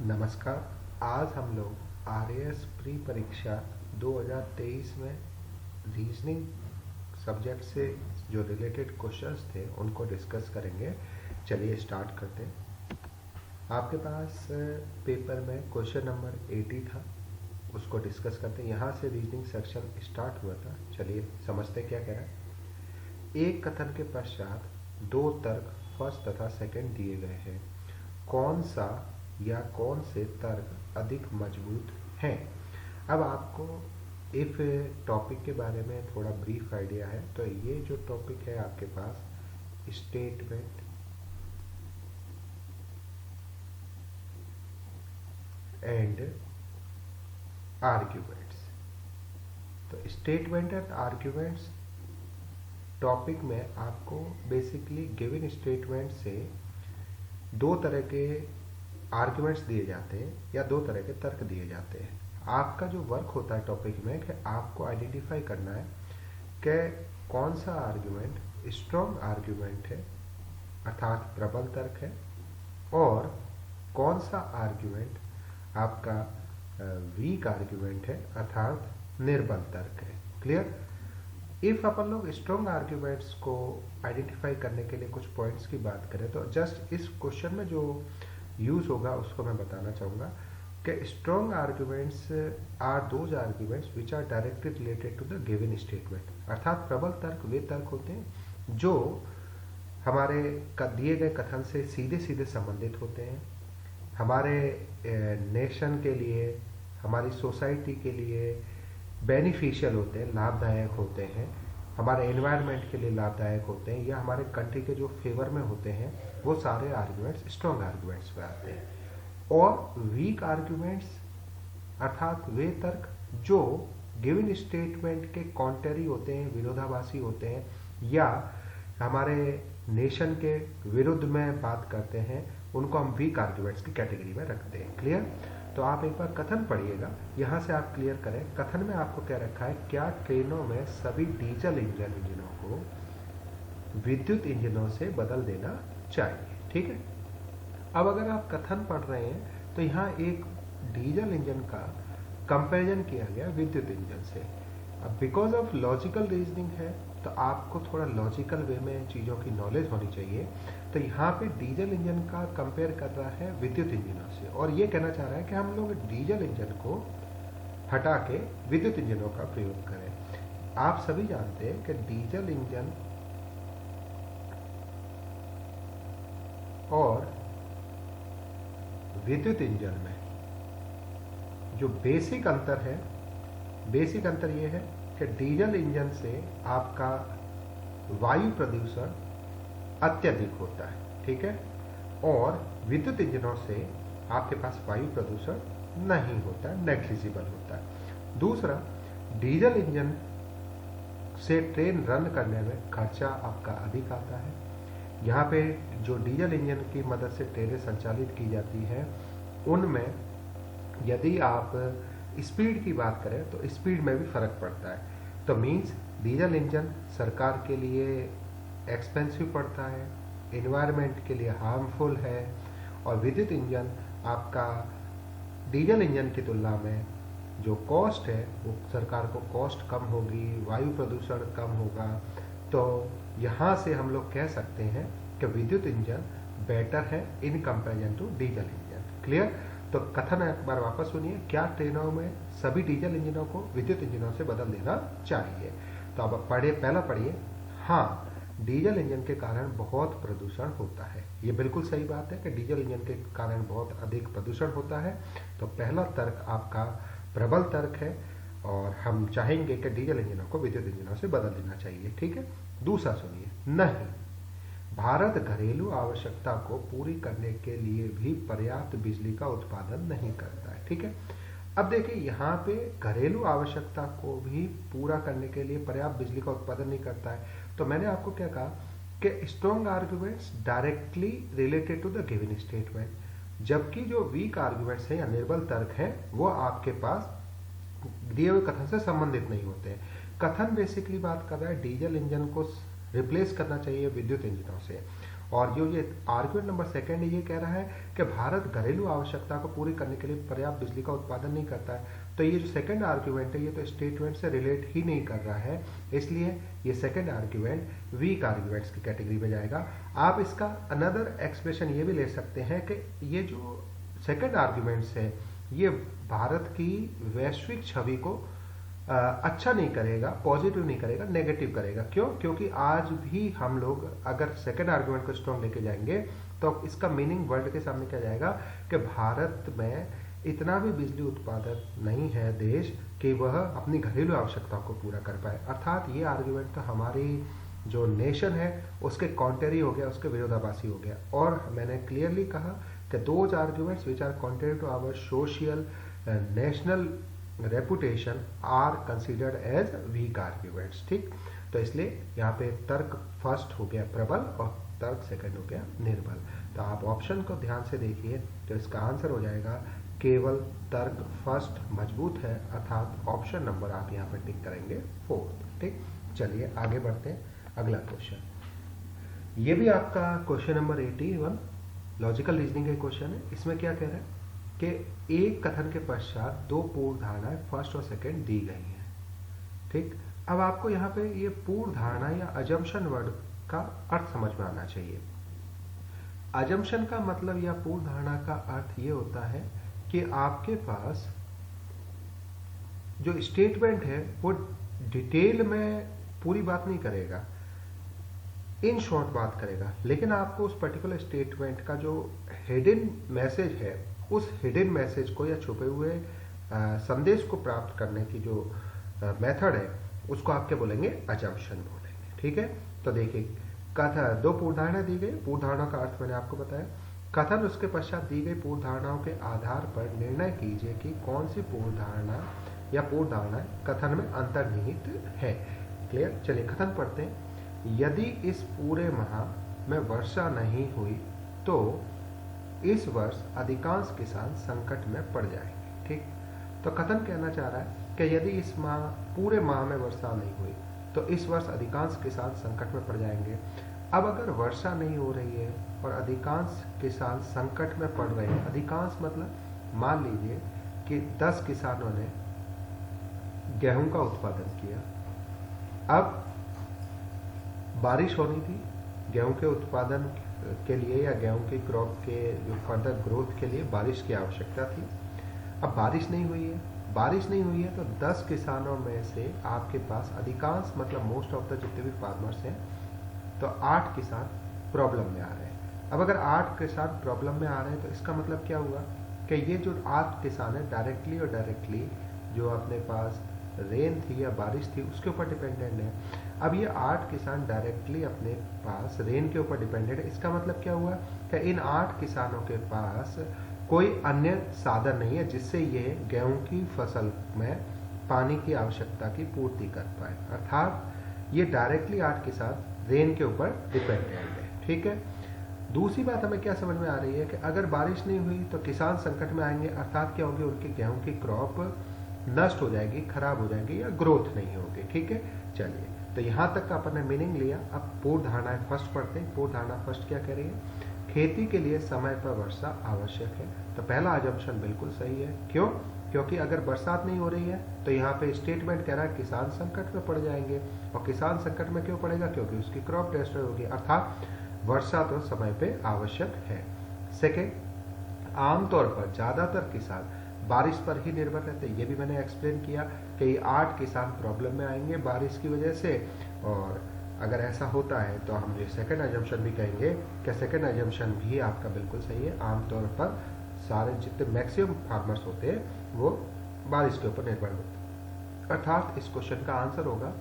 नमस्कार। आज हम लोग आरएएस प्री परीक्षा 2023 में रीजनिंग सब्जेक्ट से जो रिलेटेड क्वेश्चंस थे उनको डिस्कस करेंगे। चलिए स्टार्ट करते हैं। आपके पास पेपर में क्वेश्चन नंबर 80 था, उसको डिस्कस करते हैं। यहाँ से रीजनिंग सेक्शन स्टार्ट हुआ था। चलिए समझते क्या कह रहा है। एक कथन के पश्चात दो तर्क फर्स्ट तथा सेकंड दिए गए हैं। कौन सा या कौन से तर्क अधिक मजबूत हैं। अब आपको इफ टॉपिक के बारे में थोड़ा ब्रीफ आइडिया है तो ये जो टॉपिक है आपके पास स्टेटमेंट एंड आर्ग्यूमेंट्स। तो स्टेटमेंट एंड आर्ग्यूमेंट्स टॉपिक में आपको बेसिकली गिवन स्टेटमेंट से दो तरह के आर्ग्यूमेंट्स दिए जाते हैं या दो तरह के तर्क दिए जाते हैं। आपका जो वर्क होता है टॉपिक में कि आपको आइडेंटिफाई करना है कि कौन सा आर्ग्यूमेंट स्ट्रॉन्ग आर्ग्यूमेंट है अर्थात प्रबल तर्क है और कौन सा आर्ग्यूमेंट आपका वीक आर्ग्यूमेंट है अर्थात निर्बल तर्क है। क्लियर। इफ अपन लोग स्ट्रॉन्ग आर्ग्यूमेंट्स को आइडेंटिफाई करने के लिए कुछ पॉइंट्स की बात करें तो जस्ट इस क्वेश्चन में जो यूज होगा उसको मैं बताना चाहूँगा कि strong arguments are those arguments which are directly related to the given statement. अर्थात प्रबल तर्क वे तर्क होते हैं जो हमारे दिए गए कथन से सीधे सीधे संबंधित होते हैं, हमारे नेशन के लिए, हमारी सोसाइटी के लिए बेनिफिशियल होते हैं, लाभदायक होते हैं, हमारे एनवायरनमेंट के लिए लाभदायक होते हैं या हमारे कंट्री के जो फेवर में होते हैं, वो सारे आर्ग्यूमेंट्स स्ट्रॉन्ग आर्ग्यूमेंट्स में आते हैं। और वीक आर्ग्यूमेंट्स अर्थात वे तर्क जो गिवन स्टेटमेंट के कॉन्ट्ररी होते हैं, विरोधाभासी होते हैं या हमारे नेशन के विरुद्ध में बात करते हैं, उनको हम वीक आर्ग्यूमेंट्स की कैटेगरी में रखते हैं। क्लियर। तो आप एक बार कथन पढ़िएगा, यहाँ से आप क्लियर करें। कथन में आपको क्या रखा है, क्या ट्रेनों में सभी डीजल इंजनों को विद्युत इंजनों से बदल देना चाहिए। ठीक है। अब अगर आप कथन पढ़ रहे हैं तो यहाँ एक डीजल इंजन का कंपैरिजन किया गया विद्युत इंजन से। अब बिकॉज ऑफ लॉजिकल रीजनिंग है तो आपको थोड़ा लॉजिकल वे में चीज़ों की नॉलेज होनी चाहिए। तो यहाँ पे डीजल इंजन का कंपेयर कर रहा है विद्युत इंजनों से और ये कहना चाह रहा है कि हम लोग डीजल इंजन को हटा के विद्युत इंजनों का प्रयोग करें। आप सभी जानते हैं कि डीजल इंजन और विद्युत इंजन में जो बेसिक अंतर है, बेसिक अंतर यह है कि डीजल इंजन से आपका वायु प्रदूषण अत्यधिक होता है। ठीक है। और विद्युत इंजनों से आपके पास वायु प्रदूषण नहीं होता है, नेग्लिजिबल होता है। दूसरा, डीजल इंजन से ट्रेन रन करने में खर्चा आपका अधिक आता है। यहाँ पे जो डीजल इंजन की मदद से ट्रेनें संचालित की जाती हैं उनमें यदि आप स्पीड की बात करें तो स्पीड में भी फर्क पड़ता है। तो मीन्स डीजल इंजन सरकार के लिए एक्सपेंसिव पड़ता है, एनवायरनमेंट के लिए हार्मफुल है और विद्युत इंजन आपका डीजल इंजन की तुलना में जो कॉस्ट है वो सरकार को कॉस्ट कम होगी, वायु प्रदूषण कम होगा। तो यहाँ से हम लोग कह सकते हैं कि विद्युत इंजन बेटर है in comparison to diesel engine. Clear. तो कथन एक बार वापस सुनिए, क्या ट्रेनों में सभी डीजल इंजनों को विद्युत इंजनों से बदल देना चाहिए। तो अब पहला पढ़िए। हाँ, डीजल इंजन के कारण बहुत प्रदूषण होता है। ये बिल्कुल सही बात है कि डीजल इंजन के कारण बहुत अधिक प्रदूषण होता है। तो पहला तर्क आपका प्रबल तर्क है और हम चाहेंगे कि डीजल इंजनों को विद्युत इंजनों से बदल देना चाहिए। ठीक है। दूसरा सुनिए, नहीं, भारत घरेलू आवश्यकता को पूरी करने के लिए भी पर्याप्त बिजली का उत्पादन नहीं करता है। ठीक है। अब देखिए यहाँ पे घरेलू आवश्यकता को भी पूरा करने के लिए पर्याप्त बिजली का उत्पादन नहीं करता है। तो मैंने आपको क्या कहा कि strong arguments directly related to the given statement, जबकि जो वीक आर्ग्यूमेंट्स हैं या निर्बल तर्क हैं वो आपके पास दिए हुए कथन से संबंधित नहीं होते हैं। कथन बेसिकली बात कर रहा है डीजल इंजन को रिप्लेस करना चाहिए विद्युत इंजनों से और जो ये आर्ग्यूमेंट नंबर सेकंड है, ये कह रहा है कि भारत घरेलू आवश्यकता को पूरी करने के लिए पर्याप्त बिजली का उत्पादन नहीं करता है। तो ये जो सेकंड आर्ग्यूमेंट है, ये तो स्टेटमेंट से रिलेट ही नहीं कर रहा है, इसलिए ये सेकंड आर्ग्यूमेंट वीक आर्ग्यूमेंट्स की कैटेगरी में जाएगा। आप इसका अनदर एक्सप्रेशन ये भी ले सकते हैं कि ये जो सेकंड आर्ग्यूमेंट्स है, ये भारत की वैश्विक छवि को अच्छा नहीं करेगा, पॉजिटिव नहीं करेगा, नेगेटिव करेगा। क्यों? क्योंकि आज भी हम लोग अगर सेकंड आर्गुमेंट को स्ट्रॉन्ग लेके जाएंगे तो इसका मीनिंग वर्ल्ड के सामने क्या जाएगा कि भारत में इतना भी बिजली उत्पादक नहीं है देश कि वह अपनी घरेलू आवश्यकताओं को पूरा कर पाए। अर्थात ये आर्गुमेंट तो हमारी जो नेशन है उसके कॉन्ट्रेरी हो गया, उसके विरोधाभासी हो गया। और मैंने क्लियरली कहा कि those arguments which are contrary to our social national reputation are considered as weak arguments. ठीक, तो इसलिए यहाँ पे तर्क फर्स्ट हो गया प्रबल और तर्क सेकंड हो गया निर्बल। तो आप ऑप्शन को ध्यान से देखिए, तो इसका आंसर हो जाएगा केवल तर्क फर्स्ट मजबूत है, अर्थात ऑप्शन नंबर आप यहाँ पे टिक करेंगे 4। ठीक, चलिए आगे बढ़ते हैं। अगला क्वेश्चन, ये भी आपका क्वेश्चन नंबर 81 लॉजिकल रीजनिंग का क्वेश्चन है। इसमें क्या कह रहा है कि एक कथन के पश्चात दो पूर्व धारणाएं फर्स्ट और सेकंड दी गई हैं। ठीक, अब आपको यहाँ पे ये पूर्व धारणा या अजम्पशन वर्ड का अर्थ समझ में आना चाहिए। अजम्पशन का मतलब या पूर्व धारणा का अर्थ ये होता है कि आपके पास जो स्टेटमेंट है वो डिटेल में पूरी बात नहीं करेगा, इन शॉर्ट बात करेगा, लेकिन आपको उस पर्टिकुलर स्टेटमेंट का जो हिडन मैसेज है, उस हिडन मैसेज को या छुपे हुए संदेश को प्राप्त करने की जो मेथड है उसको आप क्या बोलेंगे? अजम्पशन बोलेंगे। ठीक है, तो देखिए कथन, दो पूर्व धारणा दी गई, पूर्व धारणा का अर्थ मैंने आपको बताया। कथन उसके पश्चात दी गई पूर्व धारणाओं के आधार पर निर्णय कीजिए कि कौन सी पूर्व धारणा या पूर्व धारणा कथन में अंतर्निहित है। क्लियर? चलिए कथन पढ़ते हैं। यदि इस पूरे माह में वर्षा नहीं हुई तो इस वर्ष अधिकांश किसान संकट में पड़ जाएंगे। ठीक, तो कथन कहना चाह रहा है कि यदि इस पूरे माह में वर्षा नहीं हुई तो इस वर्ष अधिकांश किसान संकट में पड़ जाएंगे। अब अगर वर्षा नहीं हो रही है और अधिकांश किसान संकट में पड़ रहे हैं, अधिकांश मतलब मान लीजिए कि 10 किसानों ने गेहूं का उत्पादन किया, अब बारिश होनी थी गेहूं के उत्पादन के लिए या गेहूं की क्रॉप के जो फर्दर ग्रोथ के लिए बारिश की आवश्यकता थी। अब बारिश नहीं हुई है, बारिश नहीं हुई है तो 10 किसानों में से आपके पास अधिकांश मतलब मोस्ट ऑफ द जितने भी फार्मर्स हैं तो 8 किसान प्रॉब्लम में आ रहे हैं। अब अगर 8 किसान प्रॉब्लम में आ रहे हैं तो इसका मतलब क्या हुआ कि ये जो 8 किसान है डायरेक्टली और डायरेक्टली जो अपने पास रेन थी या बारिश थी उसके ऊपर डिपेंडेंट है। अब ये 8 किसान डायरेक्टली अपने पास रेन के ऊपर डिपेंडेंट है। इसका मतलब क्या हुआ कि इन 8 किसानों के पास कोई अन्य साधन नहीं है जिससे ये गेहूं की फसल में पानी की आवश्यकता की पूर्ति कर पाए। अर्थात ये डायरेक्टली 8 किसान रेन के ऊपर डिपेंडेंट है। ठीक है, दूसरी बात हमें क्या समझ में आ रही है कि अगर बारिश नहीं हुई तो किसान संकट में आएंगे, अर्थात क्या होगी, उनकी गेहूं की क्रॉप नष्ट हो जाएगी, खराब हो जाएगी या ग्रोथ नहीं होगी। ठीक है, चलिए तो यहां तक का अपन ने मीनिंग लिया। अब पूर्व धारणाएं फर्स्ट पढ़ते हैं। पूर्व धारणा फर्स्ट क्या कह रही है? खेती के लिए समय पर वर्षा आवश्यक है। तो पहला अजम्पशन बिल्कुल सही है। क्यों? क्योंकि अगर बरसात नहीं हो रही है तो यहाँ पे स्टेटमेंट कह रहा है किसान संकट में पड़ जाएंगे, और किसान संकट में क्यों पड़ेगा? क्योंकि उसकी क्रॉप डिस्ट्रॉय होगी, अर्थात वर्षा तो समय पे आवश्यक है। सेकेंड, आमतौर पर ज्यादातर किसान बारिश पर ही निर्भर रहते हैं। ये भी मैंने एक्सप्लेन किया कि 8 किसान प्रॉब्लम में आएंगे बारिश की वजह से, और अगर ऐसा होता है तो हम ये सेकंड अजम्पशन भी कहेंगे कि सेकंड अजम्पशन भी आपका बिल्कुल सही है। आमतौर पर सारे जितने मैक्सिमम फार्मर्स होते हैं वो बारिश के ऊपर निर्भर होते हैं। अर्थात इस क्वेश्चन का आंसर होगा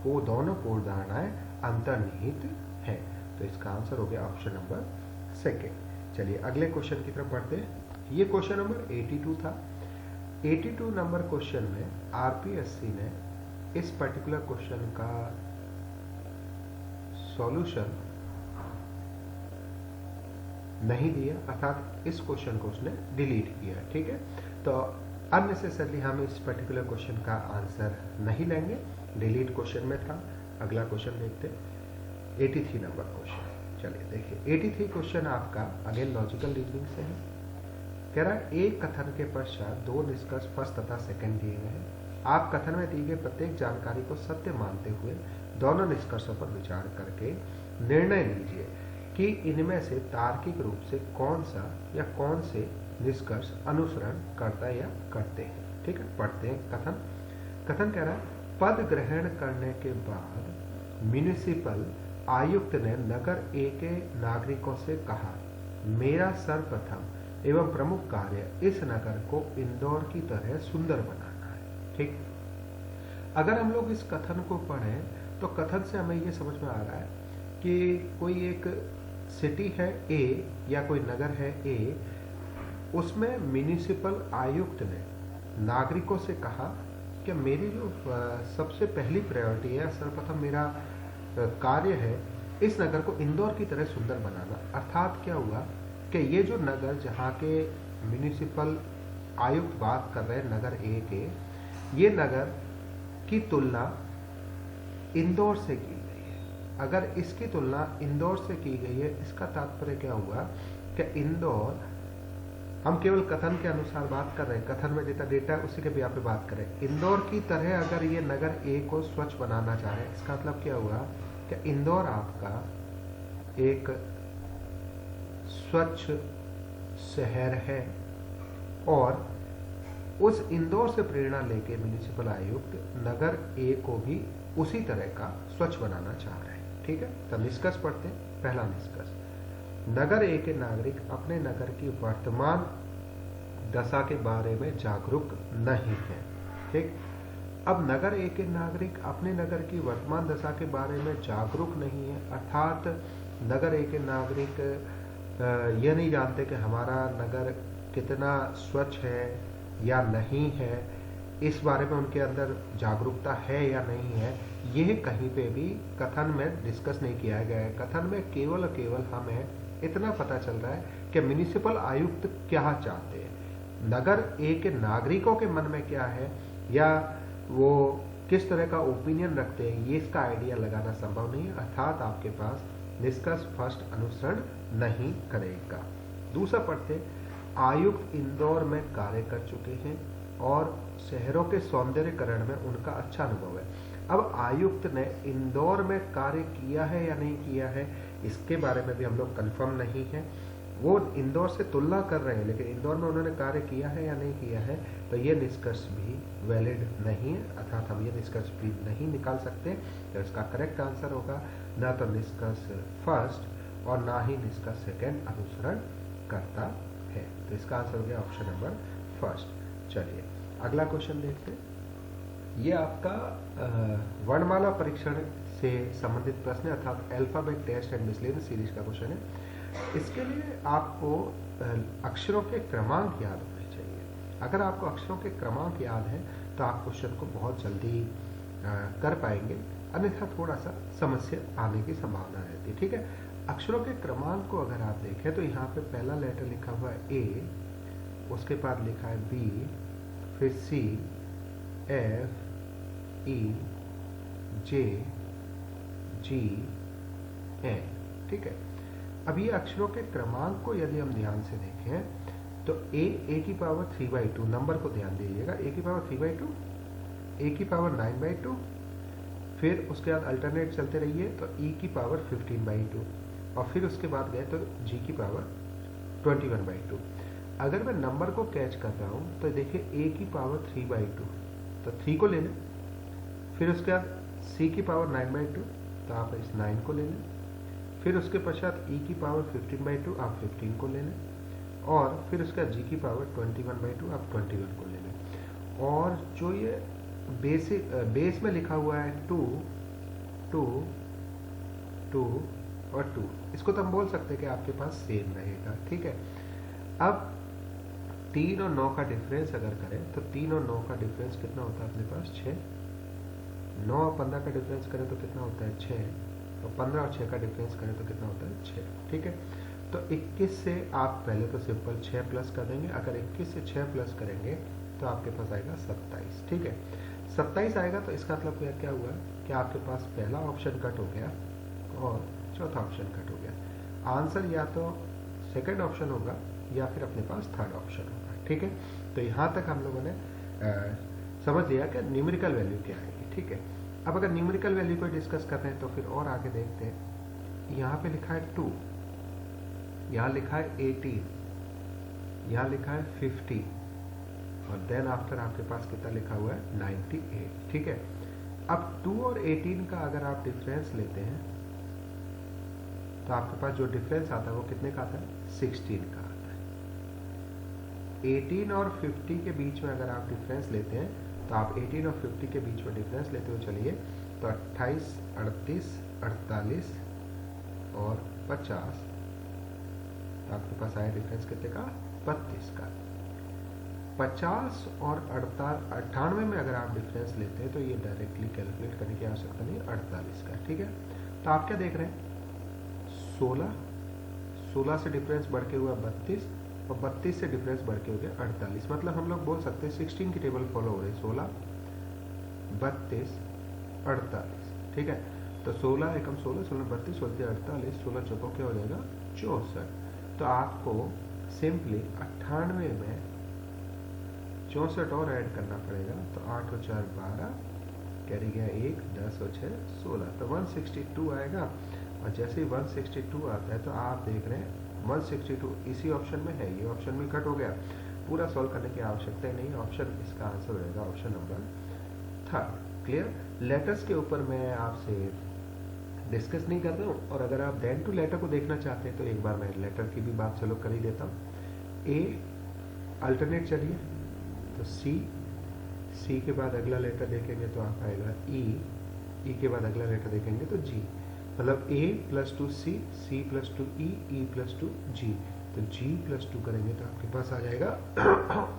वो दोनों पूर्व धारणाएं अंतर्निहित है। तो इसका आंसर हो गया ऑप्शन नंबर सेकेंड। चलिए अगले क्वेश्चन की तरफ बढ़ते हैं। ये क्वेश्चन नंबर 82 था। 82 नंबर क्वेश्चन में आरपीएससी ने इस पर्टिकुलर क्वेश्चन का सॉल्यूशन नहीं दिया, अर्थात इस क्वेश्चन को उसने डिलीट किया। ठीक है, तो अननेसेसरली हम इस पर्टिकुलर क्वेश्चन का आंसर नहीं लेंगे, डिलीट क्वेश्चन में था। अगला क्वेश्चन देखते हैं, 83 नंबर क्वेश्चन। चलिए देखिए 83 क्वेश्चन आपका अगेन लॉजिकल रीजनिंग से है। कह रहा है एक कथन के पश्चात दो निष्कर्ष फर्स्ट तथा सेकंड दिए गए हैं। आप कथन में दी गई प्रत्येक जानकारी को सत्य मानते हुए दोनों निष्कर्षों पर विचार करके निर्णय लीजिए कि इनमें से तार्किक रूप से कौन सा या कौन से निष्कर्ष अनुसरण करता या करते हैं। ठीक है, पढ़ते हैं कथन। कथन कह रहा है पद ग्रहण करने के बाद म्युनिसिपल आयुक्त ने नगर ए के नागरिकों से कहा, मेरा सर्वप्रथम एवं प्रमुख कार्य इस नगर को इंदौर की तरह सुंदर बनाना है। ठीक, अगर हम लोग इस कथन को पढ़ें तो कथन से हमें ये समझ में आ रहा है कि कोई एक सिटी है ए या कोई नगर है ए, उसमें म्युनिसिपल आयुक्त ने नागरिकों से कहा कि मेरी जो सबसे पहली प्रायोरिटी है, सर्वप्रथम मेरा कार्य है इस नगर को इंदौर की तरह सुंदर बनाना। अर्थात क्या हुआ कि ये जो नगर जहाँ के म्युनिसिपल आयुक्त बात कर रहे हैं नगर ए के, ये नगर की तुलना इंदौर से की गई है। अगर इसकी तुलना इंदौर से की गई है, इसका तात्पर्य क्या हुआ कि इंदौर, हम केवल कथन के अनुसार बात कर रहे हैं, कथन में जितना डेटा है उसी के भी यहाँ पे बात करें। इंदौर की तरह अगर ये नगर ए को स्वच्छ बनाना चाह रहे हैं, इसका मतलब क्या हुआ कि इंदौर आपका एक स्वच्छ शहर है और उस इंदौर से प्रेरणा लेके म्युनिसिपल आयुक्त नगर ए को भी उसी तरह का स्वच्छ बनाना चाह रहे हैं। ठीक है, तो निष्कर्ष पढ़ते हैं। पहला निष्कर्ष, नगर ए के नागरिक अपने नगर की वर्तमान दशा के बारे में जागरूक नहीं है। ठीक, अब नगर ए के नागरिक अपने नगर की वर्तमान दशा के बारे में जागरूक नहीं है, अर्थात नगर ए के नागरिक यह नहीं जानते कि हमारा नगर कितना स्वच्छ है या नहीं है, इस बारे में उनके अंदर जागरूकता है या नहीं है, यह कहीं पे भी कथन में डिस्कस नहीं किया गया है। कथन में केवल और केवल हमें इतना पता चल रहा है कि म्युनिसिपल आयुक्त क्या चाहते हैं, नगर ए के नागरिकों के मन में क्या है या वो किस तरह का ओपिनियन रखते हैं, ये इसका आइडिया लगाना संभव नहीं है। अर्थात आपके पास निष्कर्ष फर्स्ट अनुसरण नहीं करेगा। दूसरा पढ़ते, आयुक्त इंदौर में कार्य कर चुके हैं और शहरों के सौंदर्यकरण में उनका अच्छा अनुभव है। अब आयुक्त ने इंदौर में कार्य किया है या नहीं किया है, इसके बारे में भी हम लोग कंफर्म नहीं है। वो इंदौर से तुलना कर रहे हैं, लेकिन इंदौर में उन्होंने कार्य किया है या नहीं किया है, तो ये निष्कर्ष भी वैलिड नहीं है। अर्थात हम ये निष्कर्ष भी नहीं निकाल सकते। तो इसका करेक्ट आंसर होगा ना तो निष्कर्ष फर्स्ट और ना ही निष्कर्ष सेकेंड अनुसरण करता है। तो इसका आंसर हो गया ऑप्शन नंबर फर्स्ट। चलिए अगला क्वेश्चन देखते हैं। ये आपका वर्णमाला परीक्षण से संबंधित प्रश्न है, अर्थात alphabet test and miscellaneous series का क्वेश्चन है। इसके लिए आपको अक्षरों के क्रमांक याद होने चाहिए। अगर आपको अक्षरों के क्रमांक याद है तो आप क्वेश्चन को बहुत जल्दी कर पाएंगे, अन्यथा थोड़ा सा समस्या आने की संभावना रहती है। ठीक है, अक्षरों के क्रमांक को अगर आप देखें तो यहाँ पे पहला लेटर लिखा हुआ है ए, उसके बाद लिखा है बी, फिर सी, एफ, ई, जे, जी, एन। ठीक है, अब ये अक्षरों के क्रमांक को यदि हम ध्यान से देखें तो ए की पावर 3/2, नंबर को ध्यान दीजिएगा, ए की पावर 3/2, ए की पावर 9/2, फिर उसके बाद अल्टरनेट चलते रहिए तो ई की पावर 15/2 और फिर उसके बाद गए तो जी की पावर 21/2। अगर मैं नंबर को कैच कर रहा हूँ तो देखिए ए की पावर 3/2, तो 3 को ले लें, फिर उसके बाद सी की पावर 9/2, तो आप इस 9 को ले लें, फिर उसके पश्चात ई की पावर 15/2, आप 15 को ले लें, और फिर उसका जी की पावर 21/2, आप 21 को ले लें। और जो ये बेस में लिखा हुआ है 2, 2, 2 और 2, इसको तो हम बोल सकते हैं कि आपके पास सेम रहेगा। ठीक है, अब 3 और 9 का डिफरेंस अगर करें तो 3 और 9 का डिफरेंस कितना होता है अपने पास 6, 9 और 15 का डिफरेंस करें तो कितना होता है 6, और 15 और 6 का डिफरेंस करें तो कितना होता है 6। ठीक है, तो 21 से आप पहले तो सिंपल 6 प्लस कर देंगे, अगर 21 से 6 प्लस करेंगे तो आपके पास आएगा 27। ठीक है, 27 आएगा तो इसका मतलब क्या हुआ कि आपके पास पहला ऑप्शन कट हो गया और चौथा ऑप्शन कट हो गया। आंसर या तो सेकंड ऑप्शन होगा या फिर अपने पास थर्ड ऑप्शन होगा। ठीक है, तो यहाँ तक हम लोगों ने समझ लिया कि न्यूमेरिकल वैल्यू क्या आएगी। ठीक है, अब अगर न्यूमेरिकल वैल्यू को डिस्कस कर रहे हैं तो फिर और आगे देखते हैं। यहाँ पे लिखा है 2, यहाँ लिखा है 18, यहाँ लिखा है 50 और देन आफ्टर आपके पास कितना लिखा हुआ है 98। ठीक है, अब 2 और 18 का अगर आप डिफरेंस लेते हैं तो आपके पास जो डिफरेंस आता है वो कितने का आता है 16 का आता है। 18 और 50 के बीच में अगर आप डिफरेंस लेते हैं तो आप 18 और 50 के बीच में डिफरेंस लेते हुए चलिए तो 28, 38, 48 और 50, तो आपके पास आया डिफरेंस कितने का 32 का। 50 और 98 में अगर आप डिफरेंस लेते हैं तो ये डायरेक्टली कैलकुलेट करने की आवश्यकता नहीं, 48 का। ठीक है, तो आप क्या देख रहे हैं 16 से डिफरेंस बढ़ के हुआ 32 और 32 से डिफरेंस बढ़ के हो गया 48। मतलब हम लोग बोल सकते हैं 16 की टेबल फॉलो हो रही है, 16, 32, 48। ठीक है, तो 16 एकम 16, 16 32, 16 48, 16 चौको क्या हो जाएगा 64। तो आपको सिंपली 98 में 64 और ऐड करना पड़ेगा, तो 8 और 4 12, कैरी गया 1, 10 और 6 16, तो 162 आएगा। और जैसे ही 162 आता है तो आप देख रहे हैं 162 इसी ऑप्शन में है, ये ऑप्शन में कट हो गया, पूरा सॉल्व करने की आवश्यकता ही नहीं। ऑप्शन इसका आंसर रहेगा option number third. Clear, letters के ऊपर मैं आपसे डिस्कस नहीं कर रहा हूँ, और अगर आप देन टू लेटर को देखना चाहते हैं तो एक बार मैं लेटर की भी बात चलो कर ही देता हूँ। ए अल्टरनेट चलिए तो सी के बाद अगला लेटर देखेंगे तो आप आएगा ई के बाद अगला लेटर देखेंगे तो जी, मतलब A + 2 C + 2 E + 2 G, तो G + 2 करेंगे तो आपके पास आ जाएगा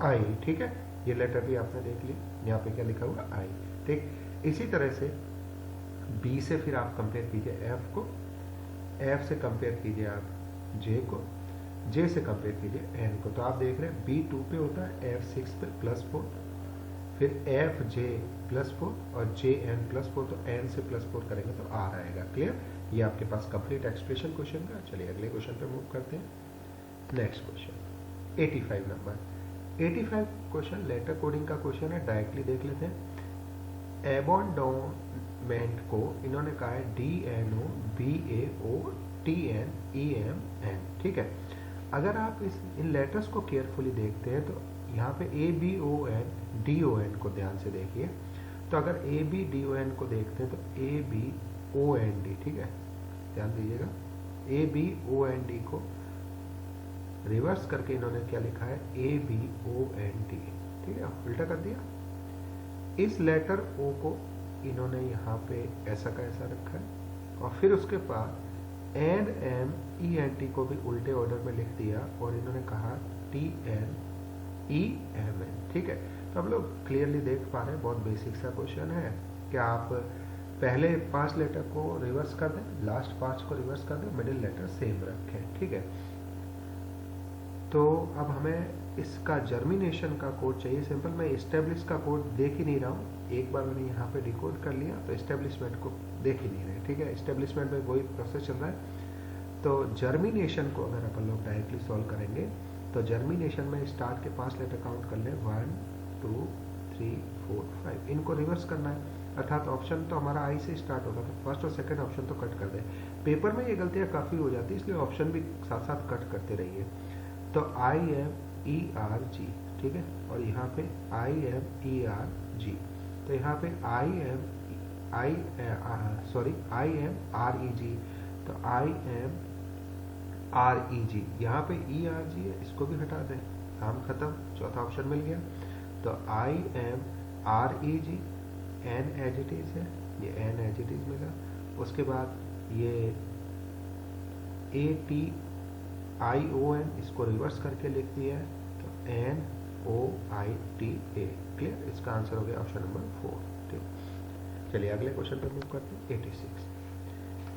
I। ठीक है, ये लेटर भी आपने देख लिया, यहाँ पे क्या लिखा हुआ I। ठीक, इसी तरह से B से फिर आप कंपेयर कीजिए F को, F से कंपेयर कीजिए आप J को, J से कंपेयर कीजिए N को। तो आप देख रहे हैं B 2 पे होता है, F 6 पे +4, फिर F J +4 और J N +4, तो N से +4 करेंगे तो R आएगा। क्लियर, ये आपके पास कंप्लीट एक्सप्रेशन क्वेश्चन का। चलिए अगले क्वेश्चन पे मूव करते हैं। Next question 85 number. 85 question letter coding का क्वेश्चन है, डायरेक्टली देख लेते हैं। एबॉन्डोमेंट को इन्होंने कहा है DNO BAO TN EMN। ठीक है, अगर आप इन लेटर्स को केयरफुली देखते हैं तो यहाँ पे ABON DON को ध्यान से देखिए, तो अगर ABDON को देखते हैं तो ABOND। ठीक है, ध्यान दीजिएगा, ABOND को रिवर्स करके इन्होंने क्या लिखा है ABOND। ठीक है, उल्टा कर दिया। इस लेटर O को इन्होंने यहाँ पे ऐसा का ऐसा रखा है, और फिर उसके बाद NMENT को भी उल्टे ऑर्डर में लिख दिया और इन्होंने कहा TNEMN। ठीक है, तो हम लोग क्लियरली देख पा रहे हैं, बहुत बेसिक सा क्वेश्चन है कि आप पहले 5 लेटर को रिवर्स कर दें, लास्ट 5 को रिवर्स कर दें, मिडिल लेटर सेम रखें। ठीक है, तो अब हमें इसका जर्मिनेशन का कोड चाहिए। सिंपल, मैं एस्टेब्लिश का कोड देख ही नहीं रहा हूँ, एक बार मैंने यहाँ पे डिकोड कर लिया तो एस्टेब्लिशमेंट को देख ही नहीं रहे। ठीक है, एस्टेब्लिशमेंट में वही प्रोसेस चल रहा है। तो जर्मिनेशन को अगर अपन लोग डायरेक्टली सॉल्व करेंगे तो जर्मिनेशन में स्टार्ट के 5 लेटर काउंट कर लें, 1 2 3 4 5, इनको रिवर्स करना है, अर्थात ऑप्शन तो हमारा आई से स्टार्ट होगा, तो फर्स्ट और सेकंड ऑप्शन तो कट कर दें। पेपर में ये गलतियाँ काफ़ी हो जाती है, इसलिए ऑप्शन भी साथ साथ कट करते रहिए। तो IMERG, ठीक है, और यहाँ पे IMERG, तो यहाँ पे IMREG, तो IMREG, यहाँ पे ERG है, इसको भी हटा दें, काम खत्म, चौथा ऑप्शन मिल गया। तो IMREG, N as it is है, ये N एज इट इज मिला। उसके बाद ये ATION, इसको रिवर्स करके लिख दिया है, तो NOITA। क्लियर, इसका आंसर हो गया ऑप्शन नंबर 4। ठीक, चलिए अगले क्वेश्चन पर मूव करते हैं।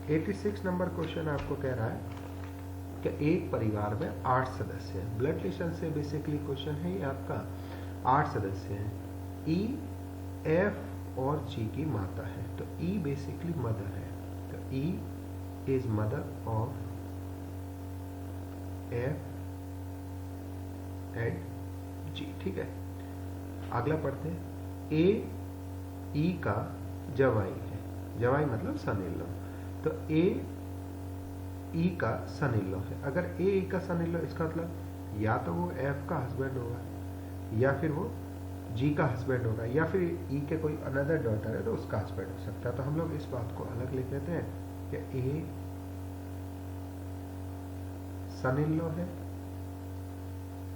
86 नंबर क्वेश्चन आपको कह रहा है कि एक परिवार में 8 सदस्य हैं। ब्लड रिलेशन से बेसिकली क्वेश्चन है ये आपका। 8 सदस्य हैं, E, F और G की माता है, तो E बेसिकली मदर है, तो E is mother of F and G. ठीक है, अगला पढ़ते हैं। ए ई का जवाई है, जवाई मतलब सन इन लॉ, तो ए ई का सन इन लॉ है। अगर ए ई का सन इन लॉ, इसका मतलब या तो वो एफ का हस्बैंड होगा, या फिर वो जी का हस्बैंड होगा, या फिर ई के कोई अनदर डॉटर है तो उसका हस्बैंड हो सकता है। तो हम लोग इस बात को अलग लिख देते हैं कि ए सन इन लॉ है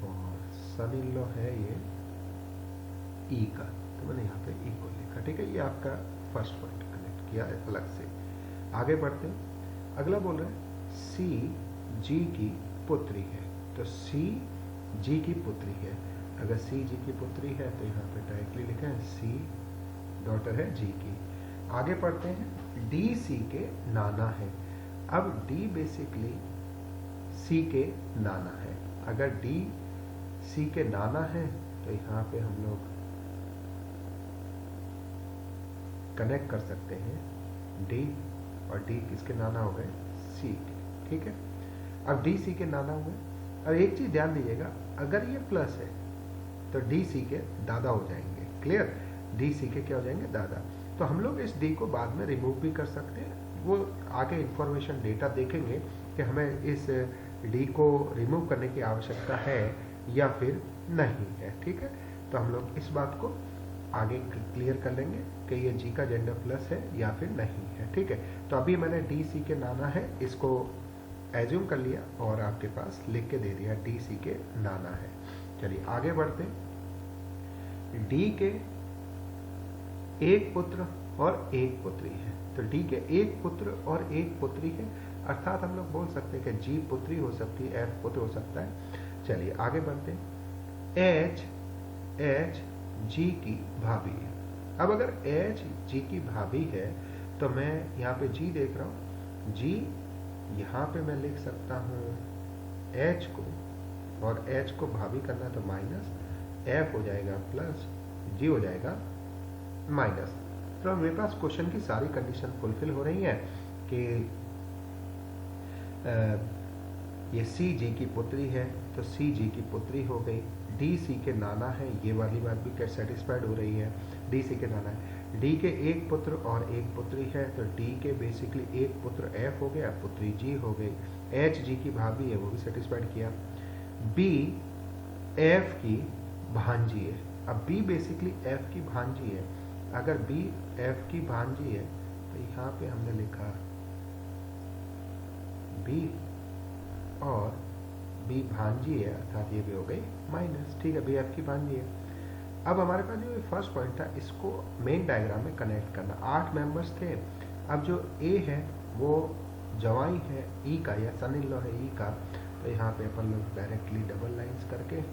और सन इन लॉ है ये ई का, तो मैंने यहाँ पे ई को लिखा। ठीक है, ये आपका फर्स्ट पॉइंट कनेक्ट किया है अलग से। आगे बढ़ते हैं। अगला बोल रहे हैं सी जी की पुत्री है, तो सी जी की पुत्री है। अगर सी जी की पुत्री है तो यहाँ पे डायरेक्टली लिखे हैं सी डॉटर है जी की। आगे पढ़ते हैं। डी सी के नाना है। अब डी बेसिकली सी के नाना है। अगर डी सी के नाना है तो यहाँ पे हम लोग कनेक्ट कर सकते हैं डी और डी किसके नाना हो गए, सी के। ठीक है, अब डी सी के नाना हुए। और एक चीज ध्यान दीजिएगा, अगर ये प्लस है तो डी सी के दादा हो जाएंगे। क्लियर, डी सी के क्या हो जाएंगे, दादा। तो हम लोग इस डी को बाद में रिमूव भी कर सकते हैं, वो आगे इंफॉर्मेशन डेटा देखेंगे कि हमें इस डी को रिमूव करने की आवश्यकता है या फिर नहीं है। ठीक है, तो हम लोग इस बात को आगे क्लियर कर लेंगे कि ये जी का जेंडर प्लस है या फिर नहीं है। ठीक है, तो अभी मैंने डी सी के नाना है इसको एज्यूम कर लिया और आपके पास लिख के दे दिया डी सी के नाना है। चलिए आगे बढ़ते हैं। डी के एक पुत्र और एक पुत्री है, तो डी के एक पुत्र और एक पुत्री है, अर्थात हम लोग बोल सकते हैं कि जी पुत्री हो सकती है, एफ पुत्र हो सकता है। चलिए आगे बढ़ते हैं। एच जी की भाभी है। अब अगर एच जी की भाभी है तो मैं यहाँ पे जी देख रहा हूँ, जी यहाँ पे मैं लिख सकता हूँ एच को, और एच को भाभी करना है तो माइनस, एफ हो जाएगा प्लस, जी हो जाएगा माइनस। तो मेरे पास क्वेश्चन की सारी कंडीशन फुलफिल हो रही है कि ये सी जी की पुत्री है तो सी जी की पुत्री हो गई। डी सी के नाना है, ये वाली बात भी सेटिस्फाइड हो रही है, डी सी के नाना है। डी के एक पुत्र और एक पुत्री है, तो डी के बेसिकली एक पुत्र एफ हो गया, पुत्री जी हो गई। एच जी की भाभी है, वो भी सेटिस्फाइड किया। बी एफ की भांजी है। अब बी बेसिकली एफ की भांजी है। अगर बी एफ की भांजी है तो यहाँ पे हमने लिखा बी और बी भांजी है, अर्थात ये भी हो गई माइनस। ठीक है, बी एफ की भांजी है। अब हमारे पास जो फर्स्ट पॉइंट था इसको मेन डायग्राम में कनेक्ट करना। 8 मेंबर्स थे। अब जो ए है वो जवाई है ई का या सन इन लॉ है ई का, तो यहाँ पे अपन लोग डायरेक्टली डबल लाइंस करके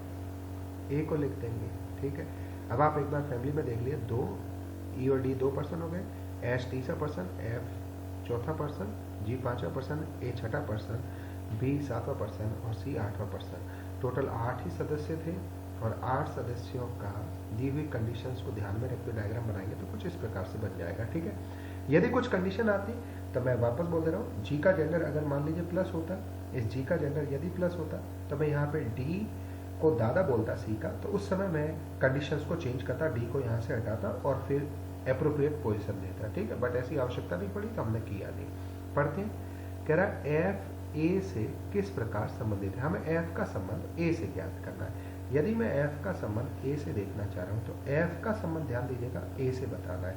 ए को लिख देंगे। ठीक है, अब आप एक बार फैमिली में देख लिए, 2 ई और डी 2 पर्सन हो गए, एच तीसरा पर्सन, एफ चौथा पर्सन, जी पांचवा पर्सन, ए छठा पर्सन, बी सातवां पर्सन और सी आठवां पर्सन। टोटल 8 ही सदस्य थे और 8 सदस्यों का दी हुई कंडीशंस को ध्यान में रखते डायग्राम बनाएंगे तो कुछ इस प्रकार से बन जाएगा। ठीक है, यदि कुछ कंडीशन आती तो मैं वापस बोल दे रहा हूँ, जी का जेंडर अगर मान लीजिए प्लस होता, इस जी का जेंडर यदि प्लस होता तो मैं यहाँ पे डी को दादा बोलता सी का, तो उस समय मैं कंडीशंस को चेंज करता, डी को यहाँ से हटाता और फिर अप्रोप्रिएट पोजिशन देता। ठीक है, बट ऐसी आवश्यकता नहीं पड़ी तो हमने किया नहीं। पढ़ते हैं, कह रहा एफ ए से किस प्रकार संबंधित है। हमें एफ का संबंध ए से ज्ञात करना है। यदि मैं एफ का संबंध ए से देखना चाह रहा हूँ तो एफ का संबंध ध्यान दीजिएगा ए से बताना है।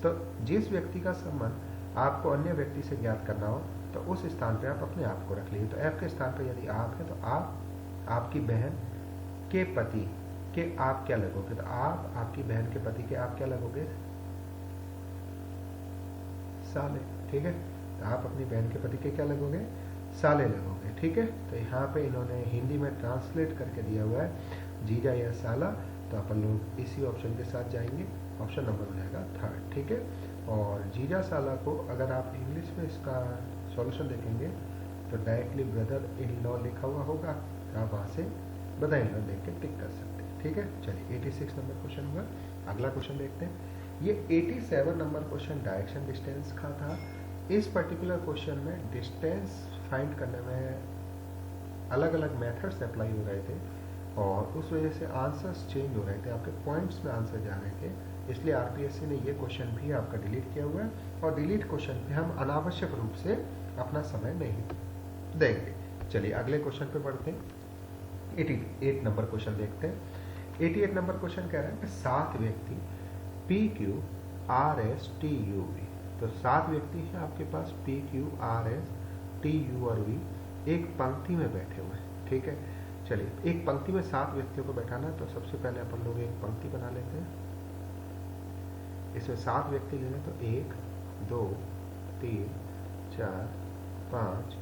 तो जिस व्यक्ति का संबंध आपको अन्य व्यक्ति से ज्ञात करना हो तो उस स्थान पे आप अपने आप को रख लीजिए। तो एफ के स्थान पे यदि आप है तो आप आपकी बहन के पति के आप क्या लगोगे, तो आप आपकी बहन के पति के आप क्या लगोगे, साले। ठीक है, तो आप अपनी बहन के पति के क्या लगोगे, साले लगोगे। ठीक है, तो यहाँ पे इन्होंने हिंदी में ट्रांसलेट करके दिया हुआ है जीजा या साला, तो अपन लोग इसी ऑप्शन के साथ जाएंगे, ऑप्शन नंबर हो जाएगा 3rd। ठीक है, और जीजा साला को अगर आप इंग्लिश में इसका सॉल्यूशन देखेंगे तो डायरेक्टली ब्रदर इन लॉ लिखा हुआ होगा, तो आप वहाँ से ब्रदर इन लॉ देख के टिक कर सकते हैं। ठीक है, चलिए 86 नंबर क्वेश्चन हुआ। अगला क्वेश्चन देखते हैं। ये 87 नंबर क्वेश्चन डायरेक्शन डिस्टेंस का था। इस पर्टिकुलर क्वेश्चन में डिस्टेंस फाइंड करने में अलग अलग मेथड्स अप्लाई हो रहे थे और उस वजह से आंसर्स चेंज हो रहे थे, आपके पॉइंट्स में आंसर जा रहे थे, इसलिए आरपीएससी ने ये क्वेश्चन भी आपका डिलीट किया हुआ है और डिलीट क्वेश्चन पे हम अनावश्यक रूप से अपना समय नहीं देंगे। चलिए अगले क्वेश्चन पे बढ़ते हैं। 88 नंबर क्वेश्चन देखते हैं। 88 नंबर क्वेश्चन कह रहा है कि 7 व्यक्ति P Q R S T U V, तो 7 व्यक्ति हैं आपके पास P Q R S T U और वी एक पंक्ति में बैठे हुए हैं, ठीक है। चलिए एक पंक्ति में 7 व्यक्तियों को बैठाना, तो सबसे पहले अपन लोग एक पंक्ति बना लेते हैं। इसमें 7 व्यक्ति ले लें तो 1 2 3 4 5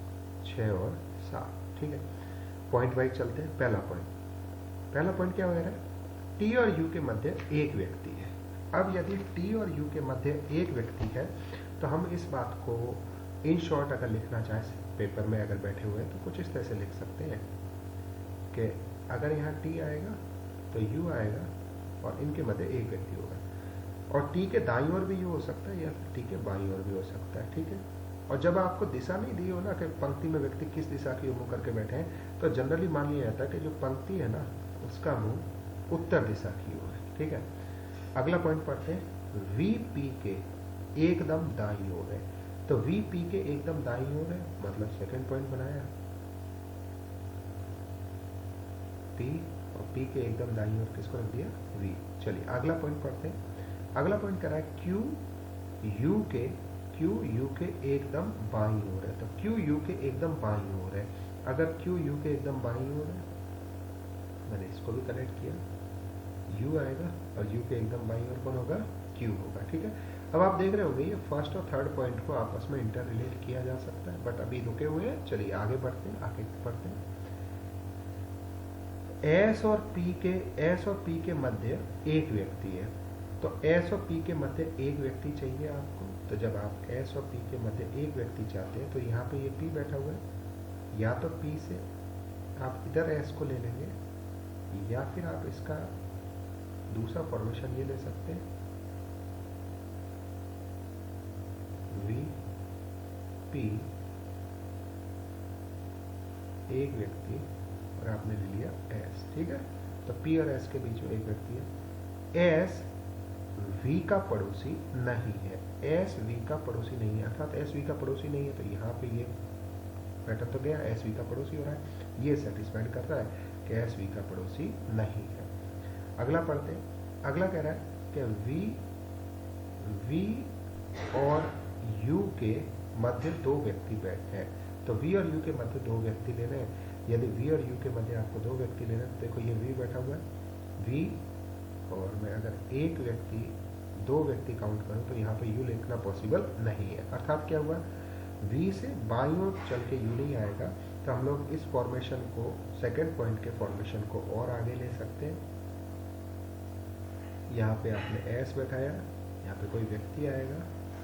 6 और 7, ठीक है। पॉइंट वाइज चलते हैं। पहला पॉइंट क्या हो रहा है, टी और यू के मध्य एक व्यक्ति है। अब यदि टी और यू के मध्य एक व्यक्ति है तो हम इस बात को इन शॉर्ट अगर लिखना चाहें पेपर में अगर बैठे हुए हैं तो कुछ इस तरह से लिख सकते हैं कि अगर यहाँ टी आएगा तो यू आएगा और इनके मध्य एक व्यक्ति होगा और टी के दाईं ओर भी यू हो सकता है या टी के बाईं ओर भी हो सकता है, ठीक है। और जब आपको दिशा नहीं दी हो ना कि पंक्ति में व्यक्ति किस दिशा की ओर मुंह करके बैठे हैं, तो जनरली मान लिया जाता है कि जो पंक्ति है ना उसका मुंह उत्तर दिशा की ओर है, ठीक है। अगला पॉइंट पढ़ते हैं। वी पी के एकदम दाईं ओर है, तो वी पी के एकदम दाईं ओर है, मतलब सेकंड पॉइंट बनाया। पी और पी के एकदम दाईं ओर किसको रख दिया, वी। चलिए अगला पॉइंट पढ़ते हैं। अगला पॉइंट कह रहा है क्यू यू के एकदम बाईं ओर है, तो क्यू यू के एकदम बाईं ओर है। अगर क्यू यू के एकदम बाईं ओर है, मैंने इसको भी कनेक्ट किया, यू आएगा और यू के एकदम बाईं ओर कौन होगा, क्यू होगा, ठीक है। अब आप देख रहे होंगे ये फर्स्ट और थर्ड पॉइंट को आपस में इंटर रिलेट किया जा सकता है, बट अभी रुके हुए हैं। चलिए आगे बढ़ते हैं, आगे पढ़ते हैं। एस और पी के मध्य एक व्यक्ति है, तो एस और पी के मध्य एक व्यक्ति चाहिए आपको। तो जब आप एस और पी के मध्य एक व्यक्ति चाहते हैं तो यहाँ पे ये पी बैठा हुआ है, या तो पी से आप इधर एस को ले लेंगे या फिर आप इसका दूसरा फॉर्मेशन ये ले सकते हैं, वी पी एक व्यक्ति और आपने ले लिया एस, ठीक है। तो पी और एस के बीच में एक व्यक्ति है। एस वी का पड़ोसी नहीं है, एस वी का पड़ोसी नहीं है, अर्थात एस वी का पड़ोसी नहीं है, तो यहाँ पे ये पैटर्न तो गया, एस वी का पड़ोसी हो रहा है, ये सेटिस्फाइड कर रहा है कि एस वी का पड़ोसी नहीं है। अगला पढ़ते हैं। अगला कह रहा है कि वी और यू के मध्य दो व्यक्ति बैठे हैं, तो वी और यू के मध्य दो व्यक्ति लेने हैं। यदि वी और यू के मध्य आपको दो व्यक्ति लेना है, तो देखो ये वी बैठा हुआ है, वी, और मैं अगर एक व्यक्ति दो व्यक्ति काउंट करूं तो यहाँ पे यू लिखना पॉसिबल नहीं है। अर्थात क्या हुआ, वी से बाईं ओर चल के यू नहीं आएगा, तो हम लोग इस फॉर्मेशन को, सेकंड पॉइंट के फॉर्मेशन को और आगे ले सकते हैं। यहाँ पे आपने एस बैठाया, यहाँ पे कोई व्यक्ति आएगा,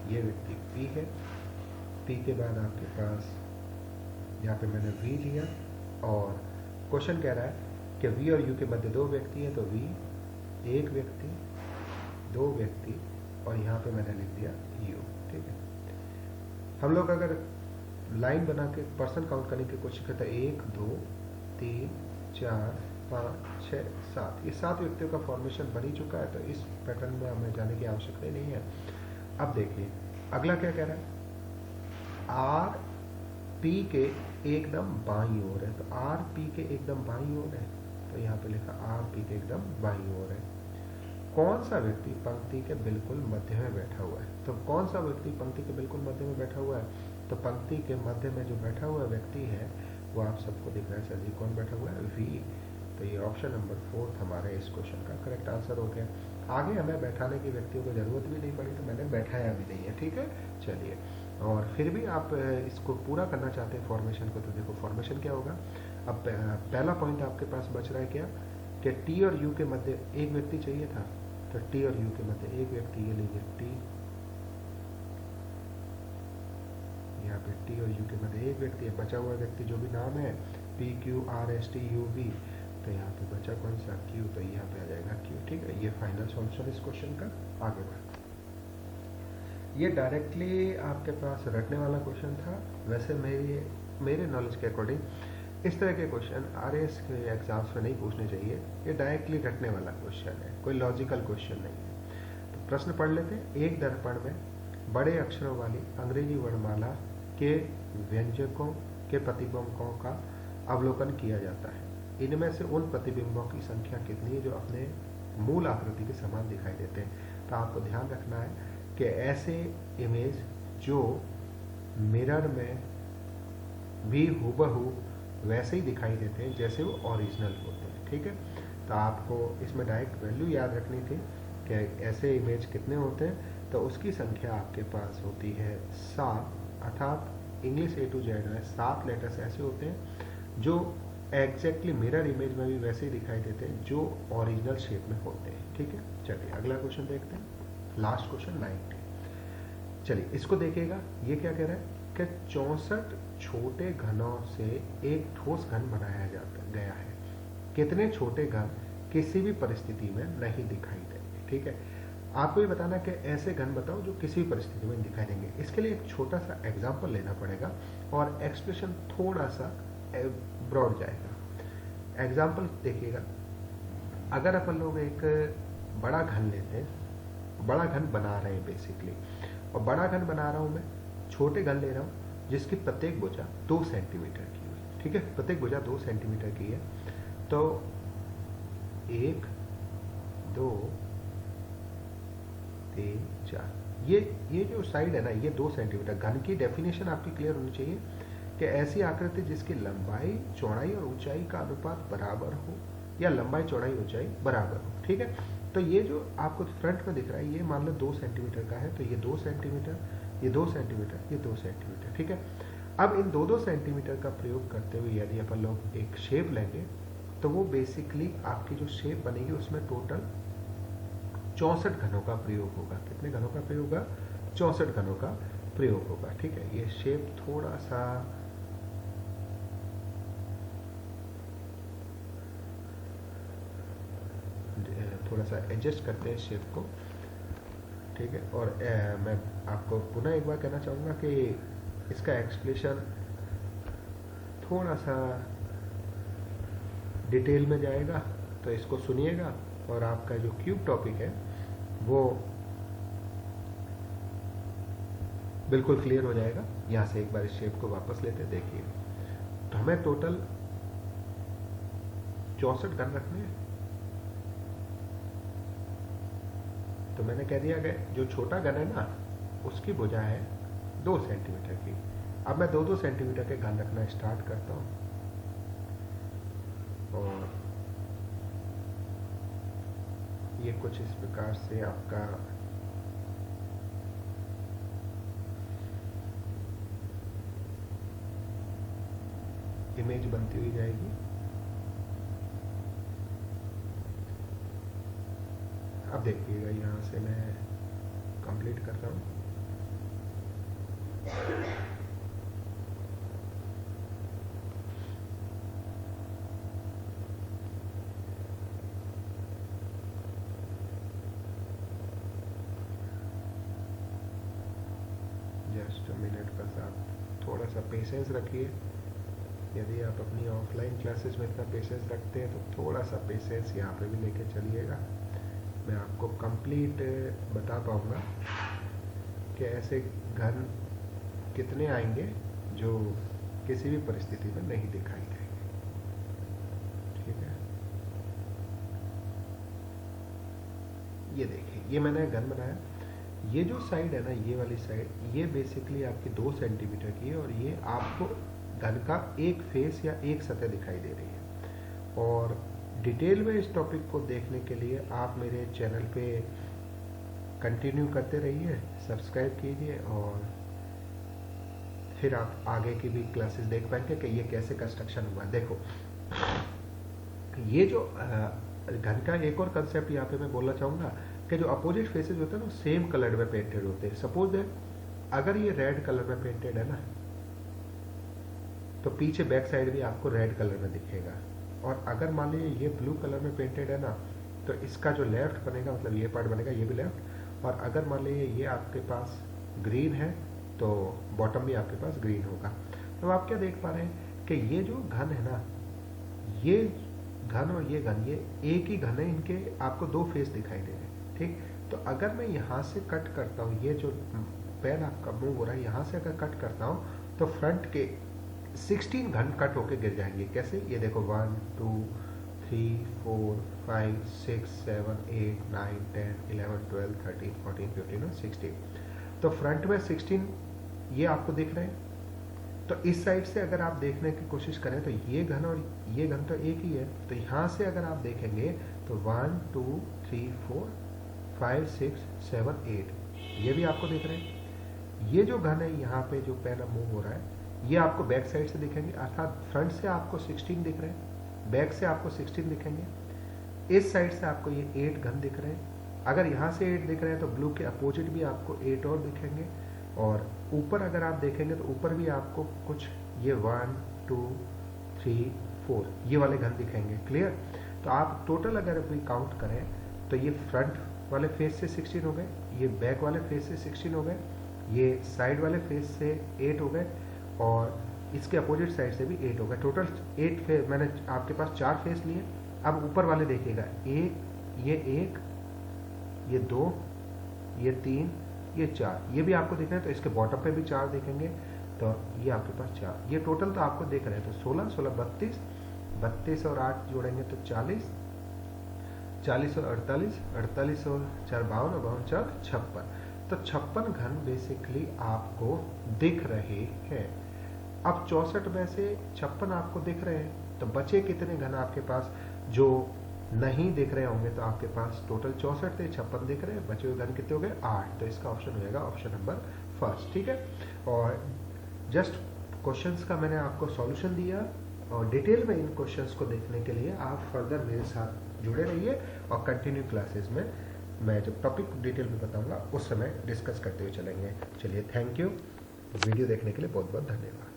ये व्यक्ति पी है, पी के बाद आपके पास यहाँ पे मैंने वी लिया और क्वेश्चन कह रहा है कि वी और यू के मध्य दो व्यक्ति है, तो वी एक व्यक्ति, दो व्यक्ति और यहाँ पे मैंने लिख दिया यू, ठीक है। हम लोग अगर लाइन बना के पर्सन काउंट करने की कोशिश करते हैं, 1 2 3 4 5 6 7, ये 7 व्यक्तियों का फॉर्मेशन बन ही चुका है, तो इस पैटर्न में हमें जाने की आवश्यकता नहीं है। अब देखिए अगला क्या कह रहा है, आर पी के एकदम बाईं ओर है, तो आर पी के एकदम बाईं ओर है, तो यहाँ पे लिखा आर पी के एकदम बाईं ओर है। कौन सा व्यक्ति पंक्ति के बिल्कुल मध्य में बैठा हुआ है, तो कौन सा व्यक्ति पंक्ति के बिल्कुल मध्य में बैठा हुआ है, तो पंक्ति के मध्य में जो बैठा हुआ व्यक्ति है वो आप सबको दिख रहा है, सर जी कौन बैठा हुआ है, वी। तो ये ऑप्शन नंबर 4 हमारे इस क्वेश्चन का करेक्ट आंसर हो गया। आगे हमें बैठाने की व्यक्तियों को जरूरत भी नहीं पड़ी, तो मैंने बैठाया भी नहीं है, ठीक है। चलिए, और फिर भी आप इसको पूरा करना चाहते हैं फॉर्मेशन को, तो देखो फॉर्मेशन क्या होगा। अब पहला पॉइंट आपके पास बच रहा है क्या, कि टी और यू के मध्य एक व्यक्ति चाहिए था, तो टी और यू के मध्य एक व्यक्ति, ये लीजिए टी, यहाँ पे टी और यू के मध्य एक व्यक्ति है। बचा हुआ व्यक्ति जो भी नाम है P Q R S T U V, तो यहाँ पे बचा कौन सा, क्यू, तो यहाँ पे आ जाएगा क्यू, ठीक है। ये फाइनल सॉल्यूशन इस क्वेश्चन का। आगे बढ़ते, ये डायरेक्टली आपके पास रटने वाला क्वेश्चन था। वैसे मेरे नॉलेज के अकॉर्डिंग इस तरह के क्वेश्चन आरएएस के एग्जाम्स में नहीं पूछने चाहिए, ये डायरेक्टली रटने वाला क्वेश्चन है, कोई लॉजिकल क्वेश्चन नहीं है। तो प्रश्न पढ़ लेते हैं। एक दर्पण में बड़े अक्षरों वाली अंग्रेजी वर्णमाला के व्यंजकों के प्रतिबिंबों का अवलोकन किया जाता है। इनमें से उन प्रतिबिंबों की संख्या कितनी है जो अपने मूल आकृति के समान दिखाई देते हैं। तो आपको ध्यान रखना है कि ऐसे इमेज जो मिरर में भी हूबहू वैसे ही दिखाई देते हैं जैसे वो ओरिजिनल होते हैं। ठीक है, तो आपको इसमें डायरेक्ट वैल्यू याद रखनी थी कि ऐसे इमेज कितने होते हैं। तो उसकी संख्या आपके पास होती है 7, अर्थात इंग्लिश A to Z में 7 लेटर्स ऐसे होते हैं जो एग्जैक्टली मिरर इमेज में भी वैसे ही दिखाई देते हैं जो ओरिजिनल शेप में होते हैं। ठीक है, चलिए अगला क्वेश्चन देखते हैं। Last question 90। चलिए इसको देखिएगा, ये क्या कह रहा है कि 64 छोटे घनों से एक ठोस घन बनाया गया है। कितने छोटे घन किसी भी परिस्थिति में नहीं दिखाई देंगे। ठीक है, आपको ये बताना कि ऐसे घन बताओ जो किसी भी परिस्थिति में दिखाई देंगे। इसके लिए एक छोटा सा एग्जांपल लेना पड़ेगा और एक्सप्रेशन थोड़ा सा ब्रॉड जाएगा। एग्जांपल देखिएगा, अगर अपन लोग एक बड़ा घन लेते हैं, बड़ा घन बना रहे हैं बेसिकली, और बड़ा घन बना रहा हूं मैं, छोटे घन ले रहा हूं जिसकी प्रत्येक भुजा 2 सेंटीमीटर की हुई। ठीक है, प्रत्येक भुजा 2 सेंटीमीटर की है। तो 1 2 3 4, ये जो साइड है ना, ये 2 सेंटीमीटर। घन की डेफिनेशन आपकी क्लियर होनी चाहिए कि ऐसी आकृति जिसकी लंबाई चौड़ाई और ऊंचाई का अनुपात बराबर हो, या लंबाई चौड़ाई ऊंचाई बराबर हो। ठीक है, तो ये जो आपको फ्रंट में दिख रहा है, ये मान लो 2 सेंटीमीटर का है, तो ये 2 सेंटीमीटर, ये 2 सेंटीमीटर, ये 2 सेंटीमीटर। ठीक है, अब इन 2-2 सेंटीमीटर का प्रयोग करते हुए यदि अपन लोग एक शेप लेंगे तो वो बेसिकली आपकी जो शेप बनेगी उसमें टोटल 64 घनों का प्रयोग होगा। कितने घनों का प्रयोग होगा? 64 घनों का प्रयोग होगा। ठीक है, ये शेप थोड़ा सा एडजस्ट करते हैं शेप को। ठीक है, और मैं आपको पुनः एक बार कहना चाहूँगा कि इसका एक्सप्लेनेशन थोड़ा सा डिटेल में जाएगा, तो इसको सुनिएगा और आपका जो क्यूब टॉपिक है वो बिल्कुल क्लियर हो जाएगा। यहाँ से एक बार इस शेप को वापस लेते हैं। देखिए, तो हमें टोटल 64 घन रखने हैं। तो मैंने कह दिया कि जो छोटा घन है ना, उसकी भुजा है 2 सेंटीमीटर की। अब मैं 2-2 सेंटीमीटर के घन रखना स्टार्ट करता हूं और ये कुछ इस प्रकार से आपका इमेज बनती हुई जाएगी। अब देखिएगा, यहाँ से मैं कंप्लीट कर रहा हूँ। जस्ट मिनट, बस आप थोड़ा सा पेशेंस रखिए। यदि आप अपनी ऑफलाइन क्लासेस में इतना पेशेंस रखते हैं तो थोड़ा सा पेशेंस यहाँ पे भी लेके चलिएगा। मैं आपको कंप्लीट बता पाऊंगा कि ऐसे घन कितने आएंगे जो किसी भी परिस्थिति में नहीं दिखाई देंगे। ठीक है, ये देखिए, ये मैंने घन बनाया। ये जो साइड है ना, ये वाली साइड, ये बेसिकली आपकी 2 सेंटीमीटर की है और ये आपको घन का एक फेस या एक सतह दिखाई दे रही है। और डिटेल में इस टॉपिक को देखने के लिए आप मेरे चैनल पे कंटिन्यू करते रहिए, सब्सक्राइब कीजिए और फिर आप आगे की भी क्लासेस देख पाएंगे कि ये कैसे कंस्ट्रक्शन हुआ। देखो, ये जो घन का एक और कंसेप्ट यहाँ पे मैं बोलना चाहूँगा कि जो अपोजिट फेसेस होते हैं ना, सेम कलर में पेंटेड होते हैं। सपोज दैट अगर ये रेड कलर में पेंटेड है ना, तो पीछे बैक साइड भी आपको रेड कलर में दिखेगा। और अगर मान लीजिए ये ब्लू कलर में पेंटेड है ना, तो इसका जो लेफ्ट बनेगा, मतलब ये पार्ट बनेगा, ये भी लेफ्ट। और अगर मान लीजिए ये आपके पास ग्रीन है तो बॉटम भी आपके पास ग्रीन होगा। तो आप क्या देख पा रहे हैं कि ये जो घन है ना, ये घन और ये घन, ये एक ही घन है, इनके आपको दो फेस दिखाई दे रहे हैं, ठीक। तो अगर मैं यहाँ से कट करता हूँ, ये जो पेन आपका मूव हो रहा है, यहाँ से अगर कट करता हूँ तो फ्रंट के 16 घन कट होके गिर जाएंगे। कैसे? ये देखो 1 2 3 4 5 6 7 8 9 10 11 12 13 14 15 और 16। तो फ्रंट में 16 ये आपको दिख रहे हैं। तो इस साइड से अगर आप देखने की कोशिश करें तो ये घन और ये घन तो एक ही है। तो यहाँ से अगर आप देखेंगे तो 1 2 3 4 5 6 7 8 ये भी आपको दिख रहे हैं। ये जो घन है यहाँ पे जो पेन मूव हो रहा है, ये आपको बैक साइड से दिखेंगे, अर्थात फ्रंट से आपको 16 दिख रहे हैं, बैक से आपको 16 दिखेंगे, इस साइड से आपको ये 8 घन दिख रहे हैं। अगर यहाँ से 8 दिख रहे हैं तो ब्लू के अपोजिट भी आपको 8 और दिखेंगे, और ऊपर अगर आप देखेंगे तो ऊपर भी आपको कुछ ये 1 2 3 4 ये वाले घन दिखेंगे। क्लियर? तो आप टोटल अगर भी काउंट करें तो ये फ्रंट वाले फेस से 16 हो गए, ये बैक वाले फेस से 16 हो गए, ये साइड वाले फेस से 8 हो गए, और इसके अपोजिट साइड से भी 8 हो गए। टोटल 8 फेस, मैंने आपके पास 4 फेस लिए। अब ऊपर वाले देखिएगा, एक, ये 2, ये 3, ये 4, ये भी आपको दिख रहे हैं। तो इसके बॉटम पे भी 4 देखेंगे, तो ये आपके पास 4, ये टोटल तो आपको देख रहे हैं। तो 16 16 32, 32 और 8 जोड़ेंगे तो 40, 40 और 48, 48 और 4 52 और 52 4 56। तो 56 घन बेसिकली आपको दिख रहे हैं। अब 64 में से 56 आपको दिख रहे हैं, तो बचे कितने घन आपके पास जो नहीं दिख रहे होंगे? तो आपके पास टोटल 64 थे, 56 दिख रहे हैं, बचे हुए घन कितने हो गए? 8। तो इसका ऑप्शन होगा ऑप्शन नंबर फर्स्ट। ठीक है, और जस्ट क्वेश्चंस का मैंने आपको सॉल्यूशन दिया, और डिटेल में इन क्वेश्चंस को देखने के लिए आप फर्दर मेरे साथ जुड़े रहिए, और कंटिन्यू क्लासेस में मैं जब टॉपिक डिटेल में बताऊंगा उस समय डिस्कस करते हुए चलेंगे। चलिए, थैंक यू। वीडियो देखने के लिए बहुत बहुत धन्यवाद।